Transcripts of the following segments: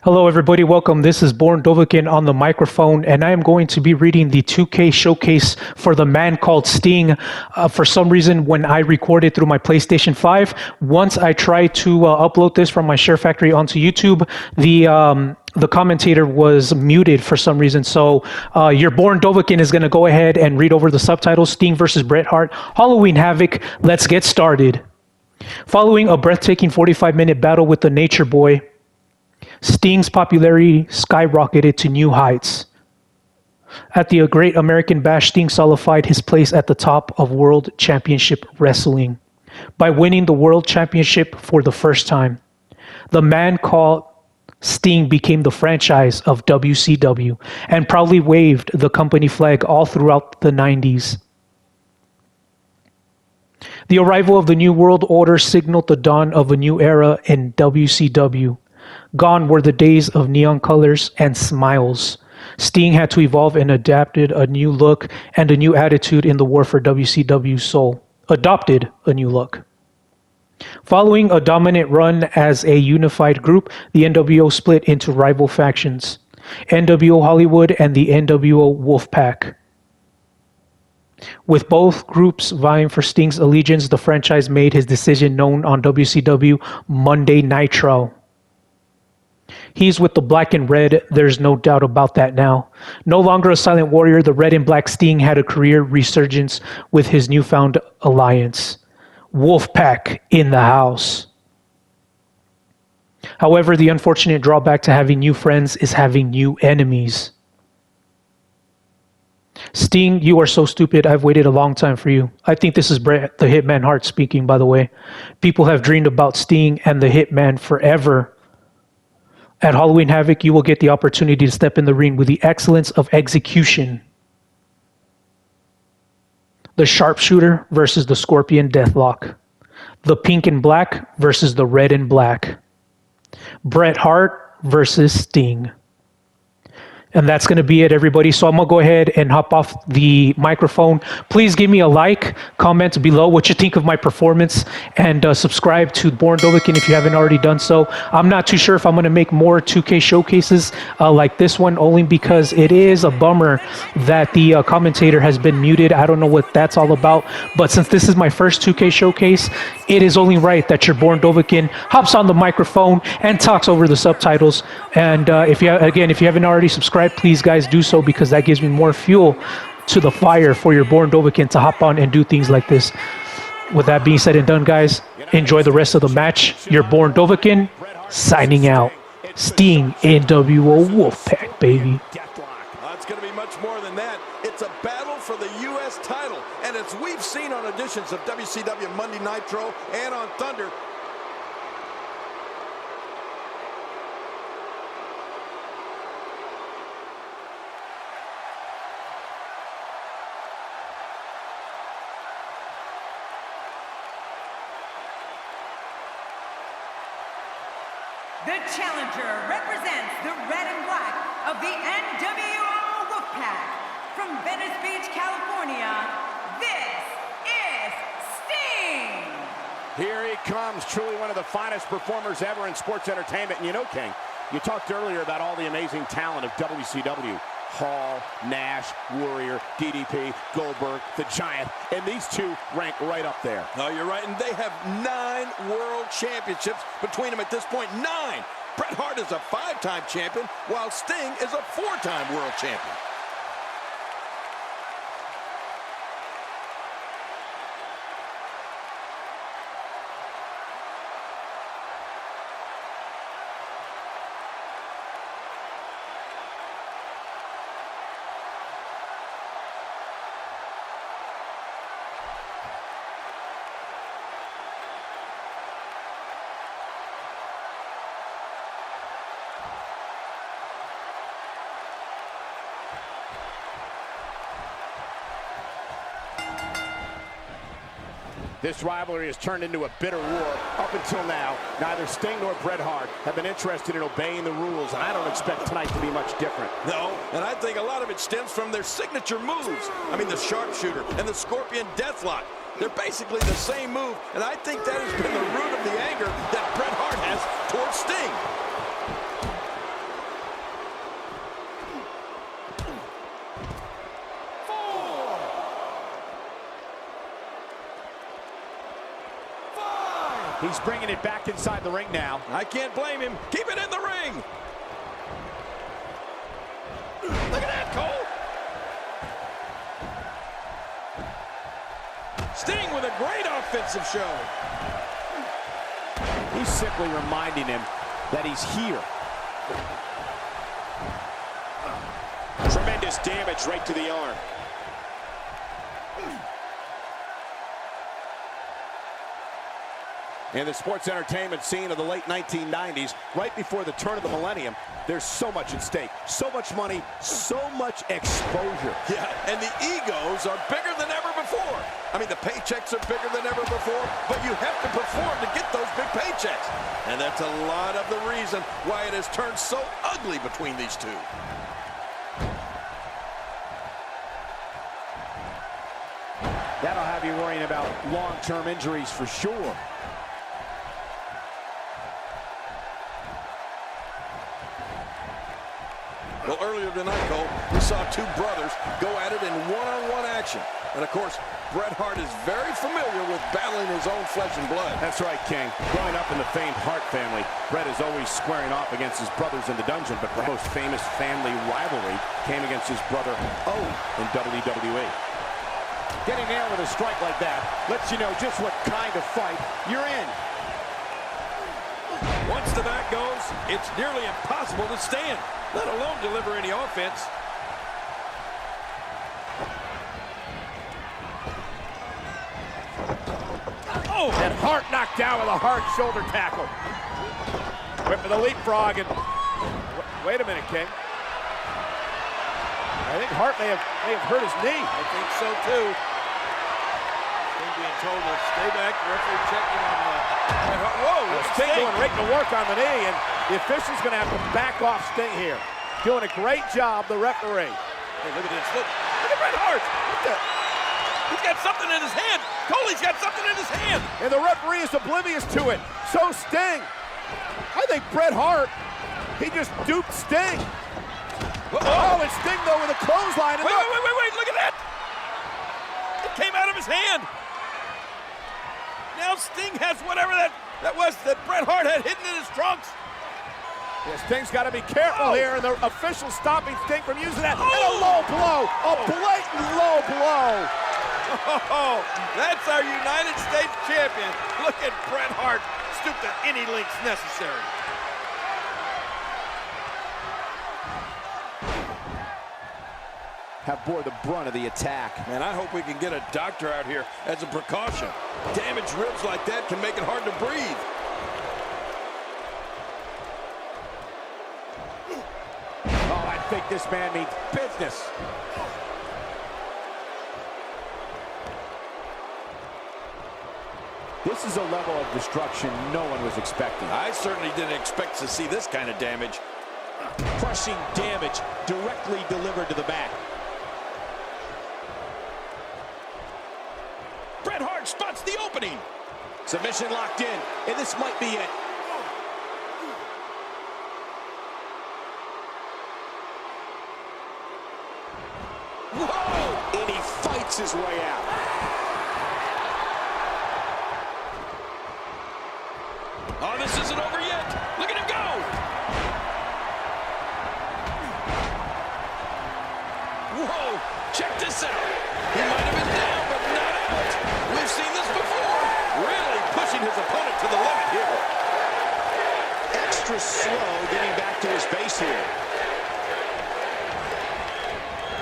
Hello, everybody. Welcome. This is BornDovahkiin on the microphone, and I am going to be reading the 2K showcase for the man called Sting. For some reason, when I recorded through my PlayStation 5, once I tried to upload this from my Share Factory onto YouTube, the commentator was muted for some reason. So your BornDovahkiin is going to go ahead and read over the subtitles. Sting versus Bret Hart, Halloween Havoc. Let's get started. Following a breathtaking 45-minute battle with the Nature Boy, Sting's popularity skyrocketed to new heights. At the Great American Bash, Sting solidified his place at the top of World Championship Wrestling by winning the World Championship for the first time. The man called Sting became the franchise of WCW and proudly waved the company flag all throughout the 90s. The arrival of the New World Order signaled the dawn of a new era in WCW. Gone were the days of neon colors and smiles. Sting had to evolve and adapted a new look and a new attitude in the war for WCW's soul. Adopted a new look. Following a dominant run as a unified group, the NWO split into rival factions, NWO Hollywood and the NWO Wolfpack. With both groups vying for Sting's allegiance, the franchise made his decision known on WCW Monday Nitro. He's with the black and red, there's no doubt about that now. No longer a silent warrior, the red and black Sting had a career resurgence with his newfound alliance. Wolfpack in the house. However, the unfortunate drawback to having new friends is having new enemies. Sting, you are so stupid. I've waited a long time for you. I think this is Bret the Hitman Hart speaking, by the way. People have dreamed about Sting and the Hitman forever. At Halloween Havoc, you will get the opportunity to step in the ring with the excellence of execution. The Sharpshooter versus the Scorpion Deathlock. The Pink and Black versus the Red and Black. Bret Hart versus Sting. And that's going to be it, everybody. So I'm going to go ahead and hop off the microphone. Please give me a like, comment below what you think of my performance, and subscribe to BornDovahkiin if you haven't already done so. I'm not too sure if I'm going to make more 2K showcases like this one, only because it is a bummer that the commentator has been muted. I don't know what that's all about, but since this is my first 2K showcase, it is only right that your BornDovahkiin hops on the microphone and talks over the subtitles. And if you haven't already subscribed, please guys do so, because that gives me more fuel to the fire for your BornDovahkiin to hop on and do things like this. With that being said and done, guys, enjoy the rest of the match. Your BornDovahkiin signing out. Sting, NWO Wolfpack, baby. It's going to be much more than that. It's a battle for the U.S. title. And as we've seen on editions of WCW Monday Nitro and on Thunder, the challenger represents the red and black of the NWO Wolfpack. From Venice Beach, California, this is Sting! Here he comes, truly one of the finest performers ever in sports entertainment. And you know, King, you talked earlier about all the amazing talent of WCW. Hall, Nash, Warrior, DDP, Goldberg, the Giant, and these two rank right up there. No, you're right, and they have 9 world championships between them at this point. 9! Bret Hart is a 5-time champion, while Sting is a 4-time world champion. This rivalry has turned into a bitter war. Up until now, neither Sting nor Bret Hart have been interested in obeying the rules, and I don't expect tonight to be much different. No, and I think a lot of it stems from their signature moves. I mean, the Sharpshooter and the Scorpion Deathlock. They're basically the same move, and I think that has been the root of the anger that Bret Hart has towards Sting. He's bringing it back inside the ring now. I can't blame him. Keep it in the ring. Look at that, Cole. Sting with a great offensive show. He's simply reminding him that he's here. Tremendous damage right to the arm. In the sports entertainment scene of the late 1990s, right before the turn of the millennium, there's so much at stake. So much money, so much exposure. Yeah, and the egos are bigger than ever before. I mean, the paychecks are bigger than ever before, but you have to perform to get those big paychecks. And that's a lot of the reason why it has turned so ugly between these two. That'll have you worrying about long-term injuries for sure. Well, earlier tonight, Cole, we saw two brothers go at it in one-on-one action. And, of course, Bret Hart is very familiar with battling his own flesh and blood. That's right, King. Growing up in the famed Hart family, Bret is always squaring off against his brothers in the dungeon, but the most famous family rivalry came against his brother Owen in WWE. Getting nailed with a strike like that lets you know just what kind of fight you're in. Once the back goes, it's nearly impossible to stand, let alone deliver any offense. Oh, and Hart knocked down with a hard shoulder tackle. Went for the leapfrog and... Wait a minute, King. I think Hart may have hurt his knee. I think so, too. Sting being told to stay back. The referee checking on Bret Hart. Whoa, Sting going right to work on the knee, and the official's going to have to back off Sting here. Doing a great job, the referee. Hey, look at this. Look at Bret Hart. He's got something in his hand. Cole's got something in his hand. And the referee is oblivious to it. So Sting. I think Bret Hart, he just duped Sting. Oh, and Sting, though, with a clothesline. Wait, look at that. It came out of his hand. Now Sting has whatever that was that Bret Hart had hidden in his trunks. Yeah, Sting's got to be careful here, and the official stopping Sting from using that. And a low blow, a blatant low blow. Oh, that's our United States champion. Look at Bret Hart stoop to any lengths necessary. Have bore the brunt of the attack. Man, I hope we can get a doctor out here as a precaution. Damaged ribs like that can make it hard to breathe. Oh, I think this man means business. This is a level of destruction no one was expecting. I certainly didn't expect to see this kind of damage. Crushing damage directly delivered to the back. Bret Hart spots the opening. Submission locked in, and this might be it. Whoa! And he fights his way out. Oh, this isn't over yet. Look at him go. Whoa, check this out. He might have been down, but not out. We've seen this before. Really pushing his opponent to the limit here. Extra slow getting back to his base here.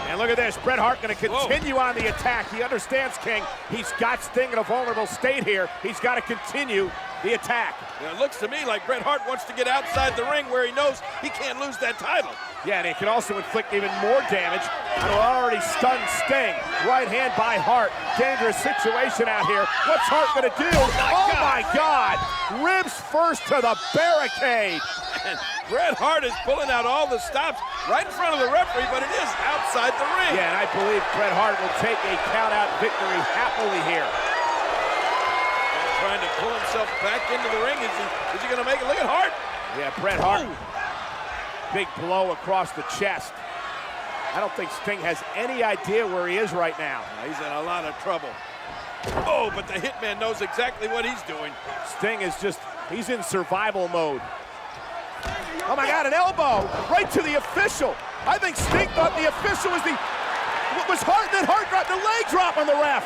And look at this, Bret Hart going to continue on the attack. He understands, King. He's got Sting in a vulnerable state here. He's got to continue the attack. Now, it looks to me like Bret Hart wants to get outside the ring where he knows he can't lose that title. Yeah, and it can also inflict even more damage on an already stunned Sting. Right hand by Hart. Dangerous situation out here. What's Hart going to do? Oh, my God! Ribs first to the barricade. And Bret Hart is pulling out all the stops right in front of the referee, but it is outside the ring. Yeah, and I believe Bret Hart will take a count-out victory happily here. Trying to pull himself back into the ring. Is he going to make it? Look at Hart. Yeah, Bret Hart. Big blow across the chest. I don't think Sting has any idea where he is right now. He's in a lot of trouble. Oh, but the Hitman knows exactly what he's doing. Sting is he's in survival mode. Oh my God, an elbow right to the official. I think Sting thought the official was Hart, then Hart got the leg drop on the ref.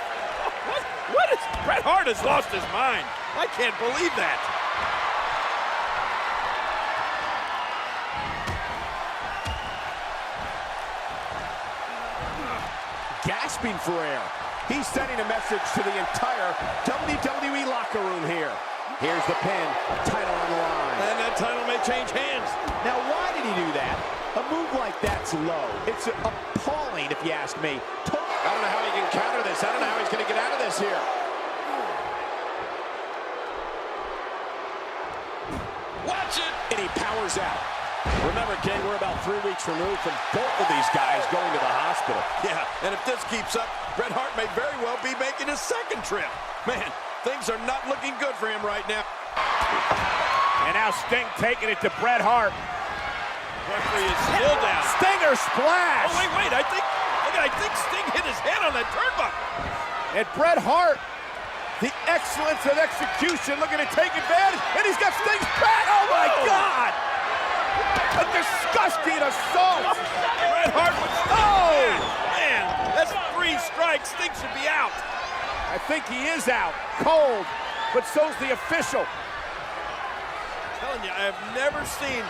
What is, Bret Hart has lost his mind. I can't believe that. Gasping for air. He's sending a message to the entire WWE locker room here. Here's the pin, title on the line. And that title may change hands. Now, why did he do that? A move like that's low. It's appalling, if you ask me. I don't know how he can counter this. I don't know how he's going to get out of this here. Watch it! And he powers out. Remember, King, we're about 3 weeks removed from both of these guys going to the hospital. Yeah, and if this keeps up, Bret Hart may very well be making his second trip. Man, things are not looking good for him right now. And now Sting taking it to Bret Hart. Referee is still down. Stinger splash! Oh, wait, I think Sting hit his head on that turnbuckle. And Bret Hart, the excellence of execution, looking to take advantage, and he's got Sting's back! Oh my God! A disgusting assault! Bret Hart was man, that's 3 strikes. Sting should be out. I think he is out, cold, but so's the official. I'm telling you, I've never seen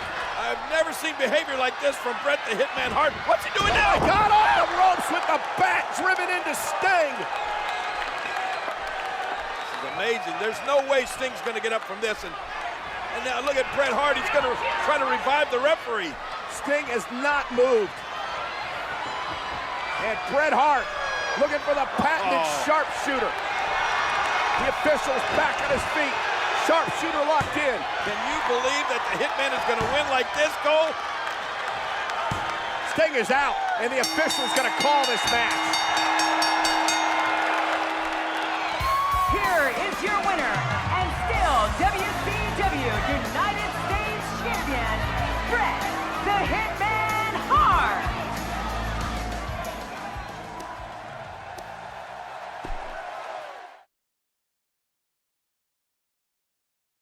behavior like this from Bret the Hitman Hart. What's he doing now? Got off the ropes with the bat driven into Sting. This is amazing. There's no way Sting's going to get up from this. And now look at Bret Hart. He's going to try to revive the referee. Sting has not moved. And Bret Hart looking for the patented sharpshooter. The official's back on his feet. Sharpshooter locked in. Can you believe that the Hitman is going to win like this, Cole? Sting is out, and the official's going to call this match. Here is your winner, and still WCW United States Champion, Bret the Hitman Hart.